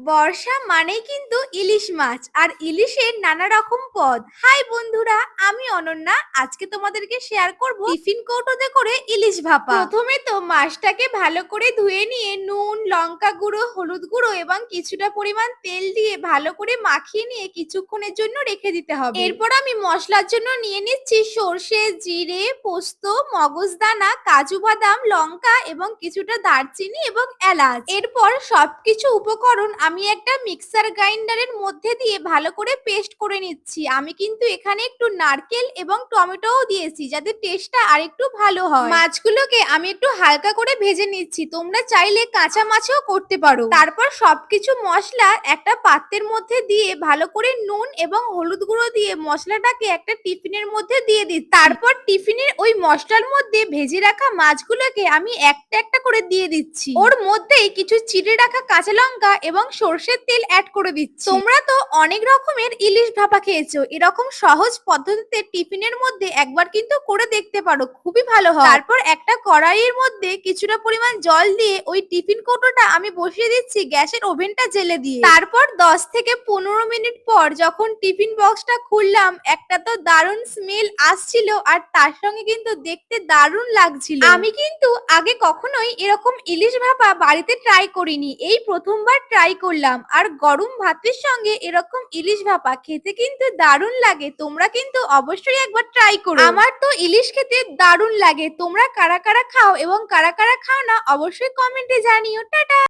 বর্ষা মানেই কিন্তু ইলিশ মাছ আর ইলিশের নানা রকম পদ। হাই বন্ধুরা, আমি অনন্যা। আজকে তোমাদেরকে শেয়ার করব টিফিন কৌটোতে করে ইলিশ ভাপা। প্রথমে তো মাছটাকে ভালো করে ধুয়ে নিয়ে নুন, লঙ্কা গুঁড়ো, হলুদ গুঁড়ো এবং কিছুটা পরিমাণ তেল দিয়ে ভালো করে মাখিয়ে নিয়ে কিছুক্ষণের জন্য রেখে দিতে হবে। এরপর আমি মশলার জন্য নিয়ে নিচ্ছি সর্ষে, জিরে, পোস্ত, মগজদানা, কাজু বাদাম, লঙ্কা এবং কিছুটা দারচিনি এবং এলাচ। এরপর সবকিছু উপকরণ আমি একটা মিক্সার গ্রাইন্ডারের মধ্যে দিয়ে ভালো করে পেস্ট করে নিচ্ছি। আমি কিন্তু এখানে একটু নারকেল এবং টমেটোও দিয়েছি যাতে টেস্টটা আরেকটু ভালো হয়। মাছগুলোকে আমি একটু হালকা করে ভেজে নিচ্ছি, তোমরা চাইলে কাঁচা মাছেও করতে পারো। তারপর সবকিছু মশলা একটা পাত্রের মধ্যে দিয়ে ভালো করে নুন এবং হলুদ গুঁড়ো দিয়ে মশলাটাকে একটা টিফিনের মধ্যে দিয়ে দিচ্ছি। তারপর টিফিনের ওই মশলার মধ্যে ভেজে রাখা মাছগুলোকে আমি একটা একটা করে দিয়ে দিচ্ছি। ওর মধ্যেই কিছু চিড়ে রাখা কাঁচা লঙ্কা এবং সর্ষের তেল অ্যাড করে দিচ্ছি। তোমরা তো অনেক রকমের ইলিশ ভাপা খেয়েছো, এরকম সহজ পদ্ধতিতে টিফিনের মধ্যে একবার কিন্তু করে দেখতে পারো, খুবই ভালো হয়। তারপর একটা কড়াইয়ের মধ্যে কিছুটা পরিমাণ জল দিয়ে ওই টিফিন কৌটোটা আমি বসিয়ে দিচ্ছি গ্যাসের ওভেনটা জেলে দিয়ে। তারপর 10 থেকে 15 মিনিট পর যখন টিফিন বক্সটা খুললাম, একটা তো দারুণ স্মেল আসছিল আর তার সঙ্গে কিন্তু দেখতে দারুণ লাগছিল। আমি কিন্তু আগে কখনোই এরকম ইলিশ ভাপা বাড়িতে ট্রাই করিনি, এই প্রথমবার ট্রাই করলাম। আর গরম ভাতের সঙ্গে এরকম ইলিশ ভাপা খেতে কিন্তু দারুণ লাগে। তোমরা কিন্তু অবশ্যই একবার ট্রাই করো। আমার তো ইলিশ খেতে দারুণ লাগে। তোমরা কারা কারা খাও এবং কারা কারা খাও না অবশ্যই কমেন্টে জানিও। টাটা।